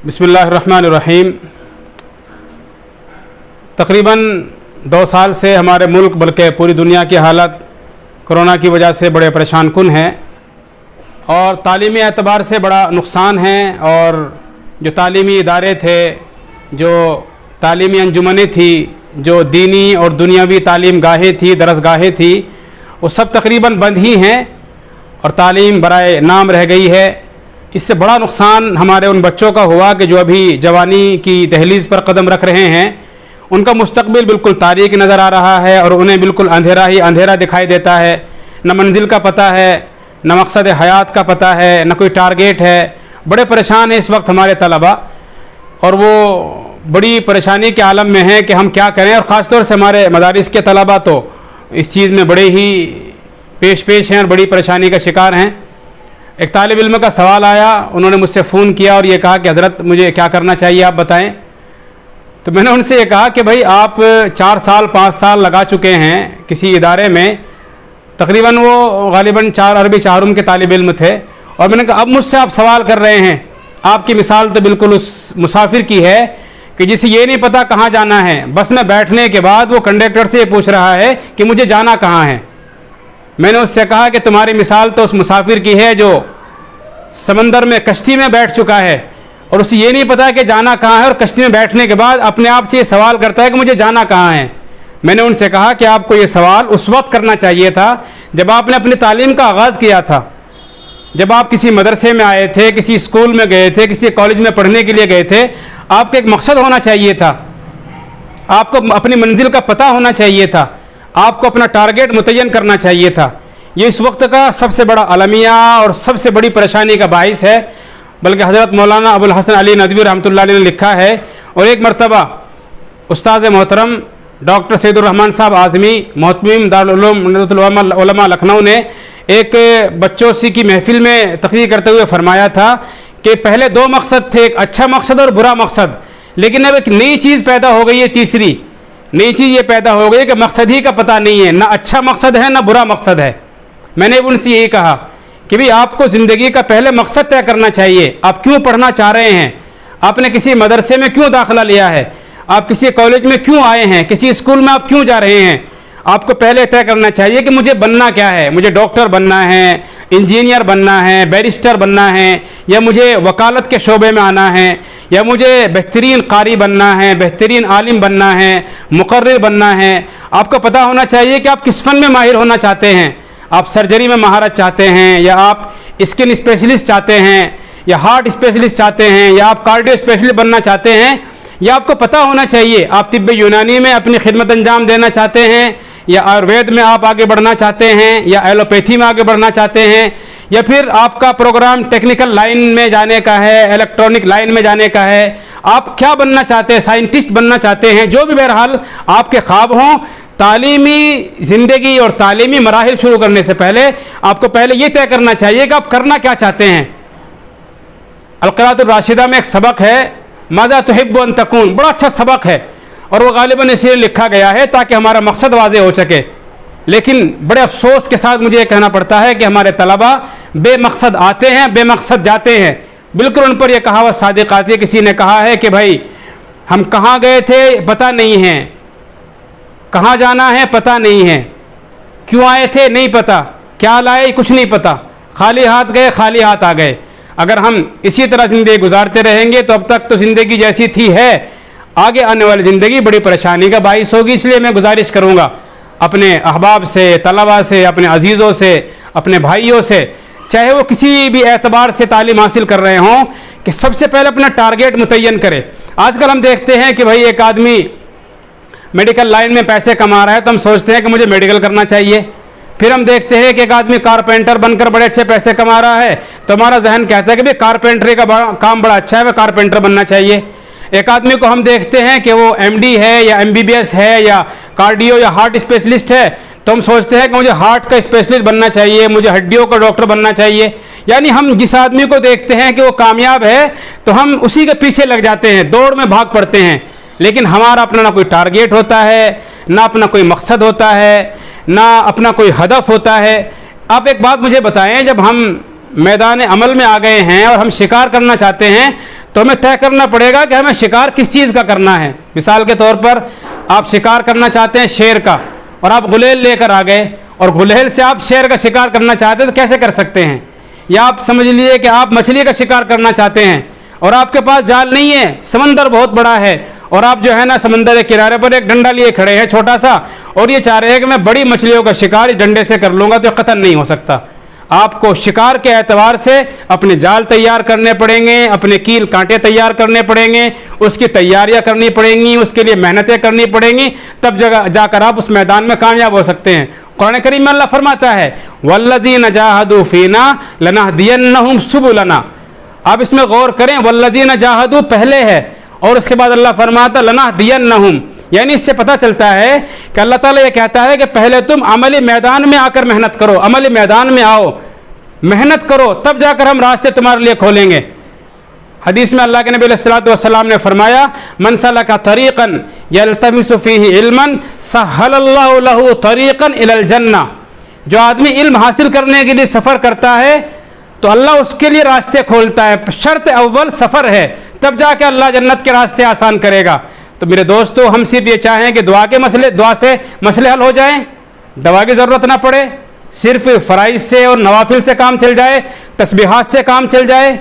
बिस्मिल्लाहिर्रहमानिर्रहीम। तकरीबन 2 साल से हमारे मुल्क बल्कि पूरी दुनिया की हालत कोरोना की वजह से बड़े परेशान कुन हैं और तालीमी एतबार से बड़ा नुकसान है। और जो तालीमी इदारे थे, जो तालीमी अंजुमनें थी, जो दीनी और दुनियावी तालीम गाहें थी, दरसगाहें थी, वो सब तकरीबन बंद ही हैं और तालीम बराए नाम रह गई है। इससे बड़ा नुकसान हमारे उन बच्चों का हुआ कि जो अभी जवानी की दहलीज़ पर कदम रख रहे हैं, उनका मुस्तकबिल बिल्कुल तारीक नज़र आ रहा है और उन्हें बिल्कुल अंधेरा ही अंधेरा दिखाई देता है। न मंजिल का पता है, न मकसद हयात का पता है, न कोई टारगेट है। बड़े परेशान हैं इस वक्त हमारे तलबा और वो बड़ी परेशानी के आलम में हैं कि हम क्या करें। और ख़ास तौर से हमारे मदारिस के तलबा तो इस चीज़ में बड़े ही पेश हैं और बड़ी परेशानी का शिकार हैं। एक तालिब इल्म का सवाल आया, उन्होंने मुझसे फ़ोन किया और ये कहा कि हज़रत मुझे क्या करना चाहिए आप बताएं। तो मैंने उनसे ये कहा कि भाई आप 4 साल 5 साल लगा चुके हैं किसी इदारे में। तकरीबन वो गालिबन 4 अरबी 4 के तालिब इल्म थे और मैंने कहा अब मुझसे आप सवाल कर रहे हैं। आपकी मिसाल तो बिल्कुल उस मुसाफिर की है कि जिसे ये नहीं पता कहाँ जाना है, बस में बैठने के बाद वो कंडक्टर से ये पूछ रहा है कि मुझे जाना कहाँ है। मैंने उससे कहा कि तुम्हारी मिसाल तो उस मुसाफिर की है जो समंदर में कश्ती में बैठ चुका है और उसे ये नहीं पता कि जाना कहाँ है, और कश्ती में बैठने के बाद अपने आप से ये सवाल करता है कि मुझे जाना कहाँ है। मैंने उनसे कहा कि आपको ये सवाल उस वक्त करना चाहिए था जब आपने अपनी तालीम का आगाज़ किया था, जब आप किसी मदरसे में आए थे, किसी स्कूल में गए थे, किसी कॉलेज में पढ़ने के लिए गए थे। आपका एक मकसद होना चाहिए था, आपको अपनी मंजिल का पता होना चाहिए था, आपको अपना टारगेट मुतय्यन करना चाहिए था। ये इस वक्त का सबसे बड़ा अलमिया और सबसे बड़ी परेशानी का बाइस है। बल्कि हज़रत मौलाना अबुल हसन अली नदवी रहमतुल्लाह अलैह ने लिखा है, और एक मरतबा उस्ताद मोहतरम डॉक्टर सैयदुर रहमान साहब आज़मी मोहतमीम दारुल उलूम उलमा लखनऊ ने एक बच्चों सी की महफिल में तकरीर करते हुए फरमाया था कि पहले 2 मकसद थे, एक अच्छा मकसद और बुरा मकसद, लेकिन अब एक नई चीज़ पैदा हो गई है। तीसरी नई चीज़ ये पैदा हो गई कि मकसद ही का पता नहीं है, ना अच्छा मकसद है ना बुरा मकसद है। मैंने उनसे यही कहा कि भाई आपको ज़िंदगी का पहले मकसद तय करना चाहिए। आप क्यों पढ़ना चाह रहे हैं, आपने किसी मदरसे में क्यों दाखिला लिया है, आप किसी कॉलेज में क्यों आए हैं, किसी स्कूल में आप क्यों जा रहे हैं। आपको पहले तय करना चाहिए कि मुझे बनना क्या है। मुझे डॉक्टर बनना है, इंजीनियर बनना है, बैरिस्टर बनना है, या मुझे वकालत के शोबे में आना है, या मुझे बेहतरीन कारी बनना है, बेहतरीन आलिम बनना है, मुकर्रिर बनना है। आपको पता होना चाहिए कि आप किस फ़न में माहिर होना चाहते हैं। आप सर्जरी में महारत चाहते हैं, या आप स्किन स्पेशलिस्ट चाहते हैं, या हार्ट स्पेशलिस्ट चाहते हैं, या आप कार्डियो स्पेशलिस्ट बनना चाहते हैं। या आपको पता होना चाहिए आप तिब्ब यूनानी में अपनी खिदमत अंजाम देना चाहते हैं, या आयुर्वेद में आप आगे बढ़ना चाहते हैं, या एलोपैथी में आगे बढ़ना चाहते हैं, या फिर आपका प्रोग्राम टेक्निकल लाइन में जाने का है, इलेक्ट्रॉनिक लाइन में जाने का है। आप क्या बनना चाहते हैं, साइंटिस्ट बनना चाहते हैं। जो भी बहरहाल आपके ख्वाब हों, तालीमी ज़िंदगी और तालीमी मराहिल शुरू करने से पहले आपको पहले ये तय करना चाहिए कि आप करना क्या चाहते हैं। अल-क़िराअतुर राशिदा में एक सबक है, माज़ा तुहिब्बु अन तकून, बड़ा अच्छा सबक है और वो गालिबन इसलिए लिखा गया है ताकि हमारा मकसद वाज़ेह हो सके। लेकिन बड़े अफसोस के साथ मुझे ये कहना पड़ता है कि हमारे तलबा बेमकसद आते हैं, बेमकसद जाते हैं। बिल्कुल उन पर यह कहावत सादिक़ आती है। किसी ने कहा है कि भाई हम कहाँ गए थे पता नहीं है, कहाँ जाना है पता नहीं है, क्यों आए थे नहीं पता, क्या लाए कुछ नहीं पता, खाली हाथ गए खाली हाथ आ गए। अगर हम इसी तरह ज़िंदगी गुजारते रहेंगे तो अब तक तो ज़िंदगी जैसी थी है, आगे आने वाली ज़िंदगी बड़ी परेशानी का बाइस होगी। इसलिए मैं गुजारिश करूँगा अपने अहबाब से, तलबा से, अपने अजीज़ों से, अपने भाइयों से, चाहे वो किसी भी एतबार से तालीम हासिल कर रहे हों, कि सबसे पहले अपना टारगेट मुतय्यन करें। आजकल हम देखते हैं कि भाई एक आदमी मेडिकल लाइन में पैसे कमा रहा है तो हम सोचते हैं कि मुझे मेडिकल करना चाहिए। फिर हम देखते हैं कि एक आदमी कारपेंटर बनकर बड़े अच्छे पैसे कमा रहा है तो हमारा जहन कहता है कि भाई कारपेंटरी का काम बड़ा अच्छा है, वह कारपेंटर बनना चाहिए। एक आदमी को हम देखते हैं कि वो MD है या MBBS है या कार्डियो या हार्ट स्पेशलिस्ट है तो हम सोचते हैं कि मुझे हार्ट का स्पेशलिस्ट बनना चाहिए, मुझे हड्डियों का डॉक्टर बनना चाहिए। यानी हम जिस आदमी को देखते हैं कि वो कामयाब है तो हम उसी के पीछे लग जाते हैं, दौड़ में भाग पड़ते हैं। लेकिन हमारा अपना ना कोई टारगेट होता है, ना अपना कोई मकसद होता है, ना अपना कोई हदफ होता है। आप एक बात मुझे बताएं, जब हम میدان عمل میں آ گئے ہیں اور ہم شکار کرنا چاہتے ہیں تو ہمیں طے کرنا پڑے گا کہ ہمیں شکار کس چیز کا کرنا ہے. مثال کے طور پر آپ شکار کرنا چاہتے ہیں شیر کا اور آپ غلیل لے کر آ گئے اور غلیل سے آپ شیر کا شکار کرنا چاہتے ہیں تو کیسے کر سکتے ہیں؟ یا آپ سمجھ لیجیے کہ آپ مچھلی کا شکار کرنا چاہتے ہیں اور آپ کے پاس جال نہیں ہے, سمندر بہت بڑا ہے اور آپ جو ہے نا سمندر کے کنارے پر ایک ڈنڈا لیے کھڑے ہیں چھوٹا سا اور یہ چاہ رہے ہیں کہ میں بڑی مچھلیوں کا شکار اس ڈنڈے سے کر لوں گا, تو یہ قطعاً نہیں ہو سکتا. آپ کو شکار کے اعتبار سے اپنے جال تیار کرنے پڑیں گے, اپنے کیل کانٹے تیار کرنے پڑیں گے, اس کی تیاریاں کرنی پڑیں گی, اس کے لیے محنتیں کرنی پڑیں گی, تب جا کر آپ اس میدان میں کامیاب ہو سکتے ہیں. قرآن کریم میں اللہ فرماتا ہے وَالَّذِينَ جَاهَدُوا فِينَا لَنَهْدِيَنَّهُمْ سُبُلَنَا. آپ اس میں غور کریں, وَالَّذِينَ جَاهَدُوا پہلے ہے اور اس کے بعد اللہ فرماتا لَنَهْدِيَنَّهُمْ, یعنی اس سے پتہ چلتا ہے کہ اللہ تعالیٰ یہ کہتا ہے کہ پہلے تم عملی میدان میں آ کر محنت کرو, عملی میدان میں آؤ, محنت کرو, تب جا کر ہم راستے تمہارے لیے کھولیں گے. حدیث میں اللہ کے نبی علیہ الصلوۃ والسلام نے فرمایا من سلک طریقا یلتمس فیہ علما سہل اللہ لہ طریقا الی الجنہ. جو آدمی علم حاصل کرنے کے لیے سفر کرتا ہے تو اللہ اس کے لیے راستے کھولتا ہے. شرط اول سفر ہے, تب جا کے اللہ جنت کے راستے آسان کرے گا. تو میرے دوستو, ہم صرف یہ چاہیں کہ دعا سے مسئلے حل ہو جائیں, دوا کی ضرورت نہ پڑے, صرف فرائض سے اور نوافل سے کام چل جائے, تسبیحات سے کام چل جائے,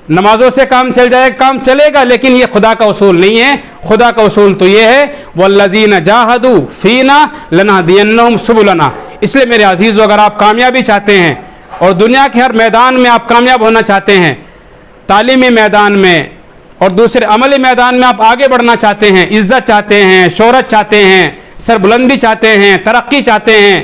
نمازوں سے کام چل جائے, کام چلے گا, لیکن یہ خدا کا اصول نہیں ہے. خدا کا اصول تو یہ ہے وَالَّذِينَ جَاهَدُوا فِينَا لَنَهْدِيَنَّهُمْ سُبُلَنَا. اس لیے میرے عزیزو, اگر آپ کامیابی چاہتے ہیں اور دنیا کے ہر میدان میں آپ کامیاب ہونا چاہتے ہیں, تعلیمی میدان میں اور دوسرے عملی میدان میں آپ آگے بڑھنا چاہتے ہیں, عزت چاہتے ہیں, شہرت چاہتے ہیں, سربلندی چاہتے ہیں, ترقی چاہتے ہیں,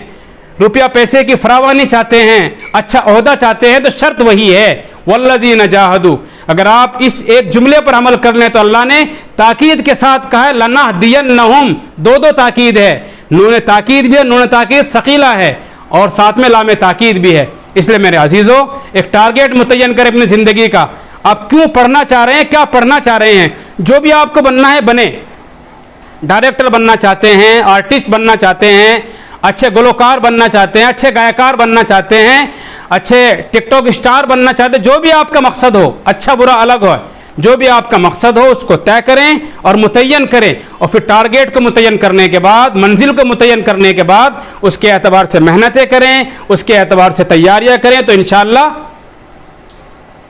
روپیہ پیسے کی فراوانی چاہتے ہیں, اچھا عہدہ چاہتے ہیں, تو شرط وہی ہے والذین جاہدوا. اگر آپ اس ایک جملے پر عمل کر لیں تو اللہ نے تاکید کے ساتھ کہا ہے لنہدینہم, دو تاکید ہے, نون تاکید بھی ہے, نون تاکید ثقیلہ ہے اور ساتھ میں لام تاکید بھی ہے. اس لیے میرے عزیزو, ایک ٹارگیٹ متعین کریں اپنی زندگی کا. آپ کیوں پڑھنا چاہ رہے ہیں, کیا پڑھنا چاہ رہے ہیں, جو بھی آپ کو بننا ہے بنے. ڈائریکٹر بننا چاہتے ہیں, آرٹسٹ بننا چاہتے ہیں, اچھے گلوکار بننا چاہتے ہیں, اچھے گائیکار بننا چاہتے ہیں, اچھے ٹک ٹاک اسٹار بننا چاہتے ہیں, جو بھی آپ کا مقصد ہو, اچھا برا الگ ہو, جو بھی آپ کا مقصد ہو اس کو طے کریں اور متعین کریں, اور پھر ٹارگیٹ کو متعین کرنے کے بعد, منزل کو متعین کرنے کے بعد اس کے اعتبار سے محنتیں کریں, اس کے اعتبار سے تیاریاں کریں, تو انشاءاللہ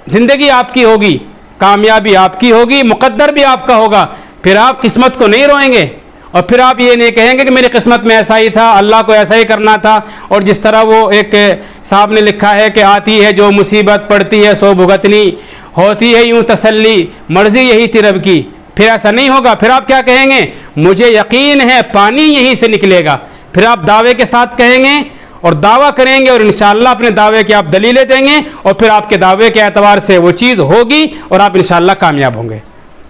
زندگی آپ کی ہوگی, کامیابی آپ کی ہوگی, مقدر بھی آپ کا ہوگا. پھر آپ قسمت کو نہیں روئیں گے اور پھر آپ یہ نہیں کہیں گے کہ میری قسمت میں ایسا ہی تھا, اللہ کو ایسا ہی کرنا تھا. اور جس طرح وہ ایک صاحب نے لکھا ہے کہ آتی ہے جو مصیبت, پڑتی ہے سو بھگتنی, ہوتی ہے یوں تسلی, مرضی یہی تھی رب کی. پھر ایسا نہیں ہوگا. پھر آپ کیا کہیں گے, مجھے یقین ہے پانی یہیں سے نکلے گا. پھر آپ دعوے کے ساتھ کہیں گے اور دعویٰ کریں گے اور انشاءاللہ اپنے دعوے کی آپ دلیلیں دیں گے اور پھر آپ کے دعوے کے اعتبار سے وہ چیز ہوگی اور آپ انشاءاللہ کامیاب ہوں گے.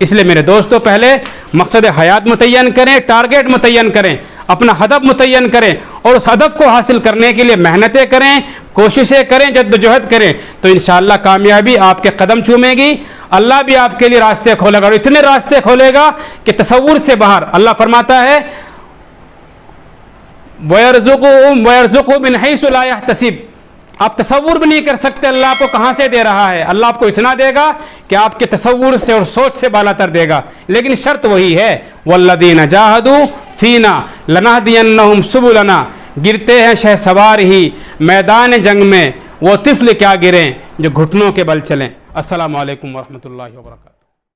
اس لیے میرے دوستو, پہلے مقصد حیات متعین کریں, ٹارگیٹ متعین کریں, اپنا ہدف متعین کریں اور اس ہدف کو حاصل کرنے کے لیے محنتیں کریں, کوششیں کریں, جدوجہد کریں, تو انشاءاللہ کامیابی آپ کے قدم چومے گی. اللہ بھی آپ کے لیے راستے کھولے گا اور اتنے راستے کھولے گا کہ تصور سے باہر. اللہ فرماتا ہے وَيَرْزُقُهُ مِنْ حَيْثُ لَا يَحْتَسِبُ. آپ تصور بھی نہیں کر سکتے اللہ آپ کو کہاں سے دے رہا ہے. اللہ آپ کو اتنا دے گا کہ آپ کے تصور سے اور سوچ سے بالا تر دے گا. لیکن شرط وہی ہے وَالَّذِينَ جَاهَدُوا فِينَا لَنَهْدِيَنَّهُمْ سُبُلَنَا. گرتے ہیں شہ سوار ہی میدان جنگ میں, وہ طفل کیا گریں جو گھٹنوں کے بل چلیں. السلام علیکم ورحمۃ اللہ وبرکاتہ.